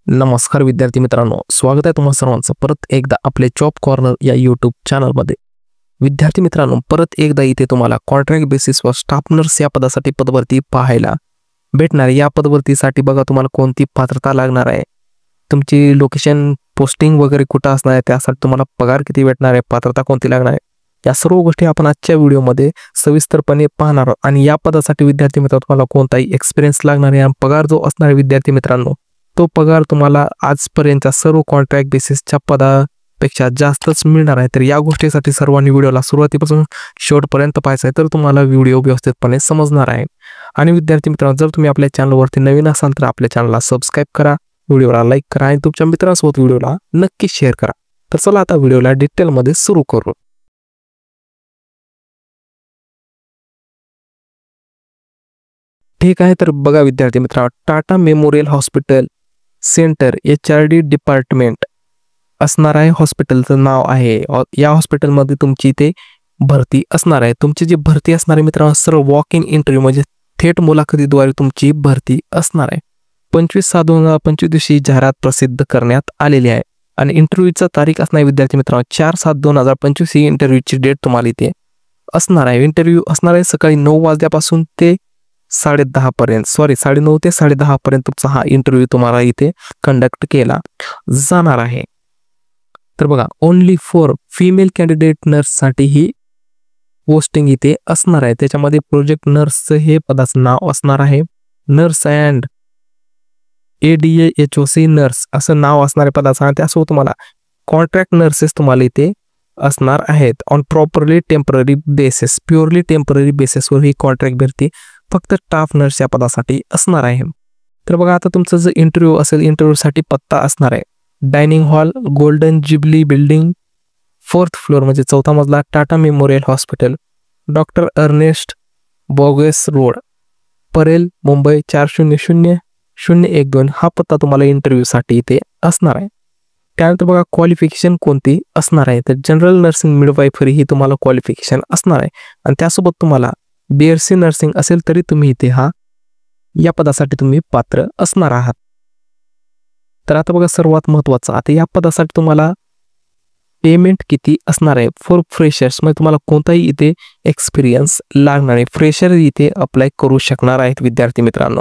नमस्कार विद्यार्थी मित्रांनो, स्वागत आहे तुम्हा सर्वांचं परत एकदा आपले जॉब कॉर्नर या यूट्यूब चॅनलमध्ये। विद्यार्थी मित्रांनो, परत एकदा इथे तुम्हाला कॉन्ट्रॅक्ट बेसिसवर स्टाफ नर्स या पदासाठी पदभरती पाहायला भेटणार। या पदभरतीसाठी बघा तुम्हाला कोणती पात्रता लागणार आहे, तुमची लोकेशन, पोस्टिंग वगैरे कुठं असणार आहे, त्यासाठी तुम्हाला पगार किती भेटणार आहे, पात्रता कोणती लागणार आहे, या सर्व गोष्टी आपण आजच्या व्हिडिओमध्ये सविस्तरपणे पाहणार आहोत। आणि या पदासाठी विद्यार्थी मित्रांनो तुम्हाला कोणताही एक्सपिरियन्स लागणार आहे आणि पगार जो असणार आहे विद्यार्थी मित्रांनो, तो पगार तुम्हाला आजपर्यंतच्या सर्व कॉन्ट्रॅक्ट बेसिसच्या पदापेक्षा जास्तच मिळणार आहे। तर या गोष्टीसाठी सर्वांनी व्हिडिओला सुरुवातीपासून शेवटपर्यंत पाहायचं आहे, तर तुम्हाला व्हिडिओ व्यवस्थितपणे समजणार आहे। आणि विद्यार्थी मित्रांनो, जर तुम्ही आपल्या चॅनलवरती नवीन असाल तर आपल्या चॅनलला सबस्क्राईब करा, व्हिडिओला लाईक करा आणि तुमच्या मित्रांसोबत व्हिडिओला नक्की शेअर करा। तर चला आता व्हिडिओला डिटेलमध्ये सुरू करू। ठीक आहे, तर बघा विद्यार्थी मित्रांनो, Tata Memorial hospital centre HRD department असणार आहे, हॉस्पिटलचं नाव आहे। या हॉस्पिटलमध्ये तुमची इथे भरती असणार आहे। तुमची जी भरती असणार आहे मित्रांनो, सर्व वॉक इन इंटरव्ह्यू म्हणजे थेट मुलाखतीद्वारे तुमची भरती असणार आहे। 25/6/2025 दिवशी जाहिरात प्रसिद्ध करण्यात आलेली आहे आणि इंटरव्ह्यूचा तारीख असणार आहे विद्यार्थी मित्रांनो 4/7/2025 ही इंटरव्ह्यूची डेट तुम्हाला इथे असणार आहे। इंटरव्ह्यू असणार आहे सकाळी 9 वाजल्यापासून ते 10:30 पर्यंत, 9:30 ते 10:30 पर्यंत तुमचा हा इंटरव्ह्यू तुम्हाला इथे कंडक्ट केला जाणार आहे। तर बघा, ओनली फॉर फिमेल कॅन्डिडेट नर्ससाठी ही पोस्टिंग इथे असणार आहे। त्याच्यामध्ये प्रोजेक्ट नर्सचं हे पदाचं नाव असणार आहे, नर्स अँड ADAHOC नर्स असं नाव असणार आहे पदाचं। आणि त्यासोबत तुम्हाला कॉन्ट्रॅक्ट नर्सेस तुम्हाला इथे असणार आहेत on properly temporary basis, purely temporary बेसिसवर ही कॉन्ट्रॅक्ट भरती फक्त स्टाफ नर्स या पदासाठी असणार आहे। तर बघा, आता तुमचं जर इंटरव्ह्यू असेल, इंटरव्ह्यूसाठी पत्ता असणार आहे dining hall, golden jubilee building, 4th floor म्हणजे 4था मजला, Tata Memorial Hospital, doctor Ernest Borges road, Parel, Mumbai 400012 हा पत्ता तुम्हाला इंटरव्ह्यूसाठी इथे असणार आहे। त्यानंतर बघा, क्वालिफिकेशन कोणती असणार आहे, तर जनरल नर्सिंग मिडवायफरी ही तुम्हाला क्वालिफिकेशन असणार आहे आणि त्यासोबत तुम्हाला BSc नर्सिंग असेल तरी तुम्ही इथे या पदासाठी तुम्ही पात्र असणार आहात। तर आता बघा, सर्वात महत्त्वाचं, आता या पदासाठी तुम्हाला पेमेंट किती असणार आहे फॉर फ्रेशर्स, म्हणजे तुम्हाला कोणताही इथे एक्सपिरियन्स लागणार आहे, फ्रेशर इथे अप्लाय करू शकणार आहेत विद्यार्थी मित्रांनो।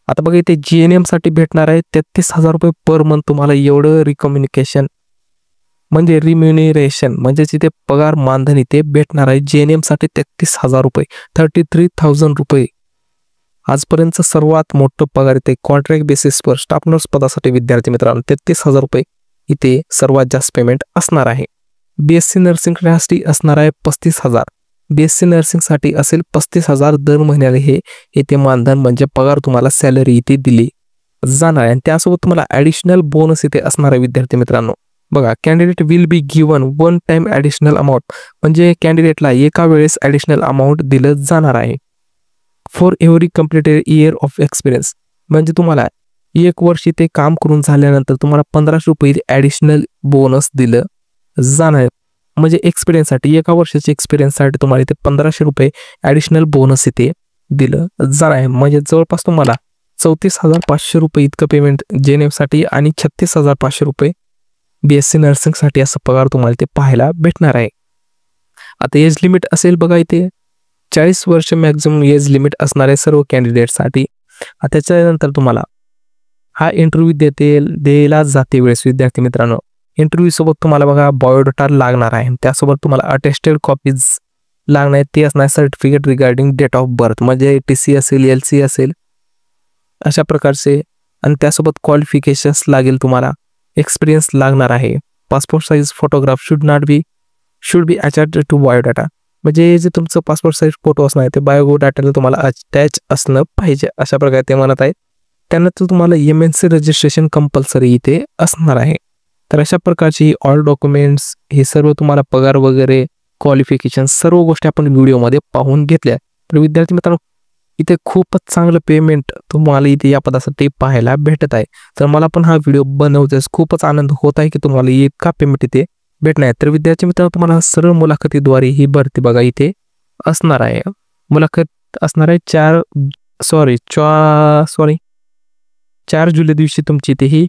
आता बघा, इथे GNM साठी भेटणार आहे 33,000 रुपये पर मंथ तुम्हाला, एवढं रिकम्युनिकेशन म्हणजे रिम्युनरेशन म्हणजे इथे पगार मानधन इथे भेटणार आहे। GNM साठी 33,000 रुपये, 33,000 रुपये आजपर्यंतचं सर्वात मोठं पगार इथे कॉन्ट्रॅक्ट बेसिसवर स्टाफ नर्स पदासाठी विद्यार्थी मित्रांनो 33,000 रुपये इथे सर्वात जास्त पेमेंट असणार आहे। BSc नर्सिंगसाठी असणार आहे 35,000, BSc नर्सिंगसाठी असेल 35,000 दर महिन्याला हे इथे मानधन म्हणजे पगार तुम्हाला सॅलरी इथे दिली जाणार आहे। आणि त्यासोबत तुम्हाला ॲडिशनल बोनस इथे असणार आहे विद्यार्थी मित्रांनो। बघा, candidate will be given 1 time additional amount, म्हणजे कॅन्डिडेटला एका वेळेस ॲडिशनल अमाऊंट दिलं जाणार आहे for every completed year of experience, म्हणजे तुम्हाला 1 वर्ष ते काम करून झाल्यानंतर तुम्हाला 1500 रुपये ॲडिशनल बोनस दिलं जाणार आहे। म्हणजे एक्सपिरियन्ससाठी, एका वर्षाच्या एक्सपिरियन्ससाठी तुम्हाला इथे 1500 रुपये ॲडिशनल बोनस इथे दिलं जाणार आहे। म्हणजे जवळपास तुम्हाला 34,500 रुपये इतकं पेमेंट JNM साठी आणि 36,500 रुपये BSc नर्सिंगसाठी असं पगार तुम्हाला इथे पाहायला भेटणार आहे। आता एज लिमिट असेल बघा, इथे 40 वर्ष मॅक्झिमम एज लिमिट असणार आहे सर्व कॅन्डिडेटसाठी। त्याच्यानंतर तुम्हाला हा इंटरव्ह्यू द्यायला जाते वेळेस विद्यार्थी मित्रांनो, इंटरव्ह्यू सोबत तुम्हाला बघा बायोडाटा लागणार आहे, त्यासोबत तुम्हाला अटेस्टेड कॉपीज लागणार आहेत, ते असणार certificate regarding date of birth म्हणजे TC असेल, LC असेल अशा प्रकारचे, आणि त्यासोबत क्वालिफिकेशन्स लागेल, तुम्हाला एक्सपिरियन्स लागणार आहे। Passport size photograph should be attached to biodata, म्हणजे जे तुमचं पासपोर्ट साईज फोटो असणार आहे ते बायोडाटाला तुम्हाला अटॅच असणं पाहिजे अशा प्रकारे ते म्हणत आहे। त्यानंतर तुम्हाला MNC रजिस्ट्रेशन कंपल्सरी इथे असणार आहे। तर अशा प्रकारची ऑल डॉक्युमेंट्स हे सर्व तुम्हाला पगार वगैरे क्वालिफिकेशन सर्व गोष्टी आपण व्हिडिओमध्ये पाहून घेतल्या। तर विद्यार्थी मित्रांनो, इथे खूपच चांगलं पेमेंट तुम्हाला इथे या पदासाठी पाहायला भेटत आहे। तर मला पण हा व्हिडिओ बनवण्यास खूपच आनंद होत आहे की तुम्हाला इतका पेमेंट इथे भेटणार आहे। तर विद्यार्थी मित्रांनो, तुम्हाला सरळ मुलाखतीद्वारे ही भरती बघा इथे असणार आहे। मुलाखत असणार आहे 4 जुलै दिवशी तुमची इथे ही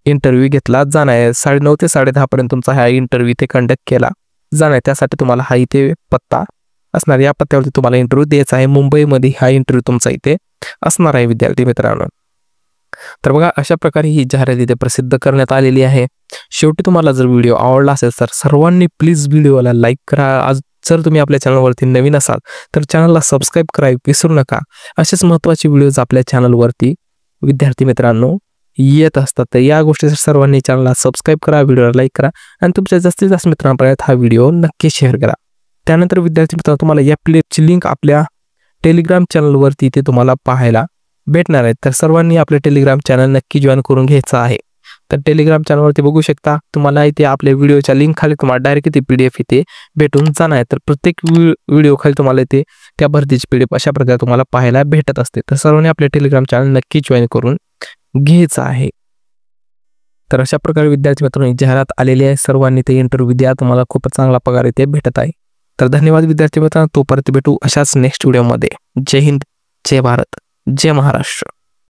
इंटरव्ह्यू घेतला जाणार आहे. 9:30 ते 10:30 पर्यंत तुमचा हा इंटरव्ह्यू इथे कंडक्ट केला जाणार आहे. त्यासाठी तुम्हाला हा इथे पत्ता असणार, या पत्त्यावरती तुम्हाला इंटरव्ह्यू द्यायचा आहे. मुंबईमध्ये हा इंटरव्ह्यू तुमचा इथे असणार आहे विद्यार्थी मित्रांनो. तर बघा अशा प्रकारे ही जाहिरात इथे प्रसिद्ध करण्यात आलेली आहे. शेवटी तुम्हाला जर व्हिडिओ आवडला असेल तर सर्वांनी प्लीज व्हिडिओला लाईक करा. आज जर तुम्ही आपल्या चॅनलवरती नवीन असाल तर चॅनलला सबस्क्राईब करायला विसरू नका. असेच महत्त्वाचे व्हिडिओज आपल्या चॅनलवरती विद्यार्थी मित्रांनो येत असतात. तर या गोष्टी सर्वांनी चॅनलला सबस्क्राईब करा, व्हिडिओला लाईक करा आणि तुमच्या जास्तीत जास्त मित्रांपर्यंत हा व्हिडिओ नक्की शेअर करा. त्यानंतर विद्यार्थी मित्रांनो तुम्हाला या प्लेची लिंक आपल्या टेलिग्राम चॅनलवरती इथे तुम्हाला पाहायला भेटणार आहे. तर सर्वांनी आपले टेलिग्राम चॅनल नक्की जॉईन करून घ्यायचं आहे. तर टेलिग्राम चॅनलवरती बघू शकता तुम्हाला इथे आपल्या व्हिडिओच्या लिंक खाली तुम्हाला डायरेक्ट इथे PDF इथे भेटून जाणार आहे. तर प्रत्येक व्हिडिओ खाली तुम्हाला इथे त्या भरतीची PDF अशा प्रकारे तुम्हाला पाहायला भेटत असते. तर सर्वांनी आपले टेलिग्राम चॅनल नक्की जॉईन करून घ्यायचं आहे. तर अशा प्रकारे विद्यार्थी मित्रांनो जाहिरात आलेली आहे. सर्वांनी ते इंटरव्ह्यू द्या, तुम्हाला खूपच चांगला पगार इथे भेटत आहे. तर धन्यवाद विद्यार्थी मित्रांनो. तो परत भेटू अशाच नेक्स्ट व्हिडिओमध्ये. जय हिंद, जय भारत, जय महाराष्ट्र.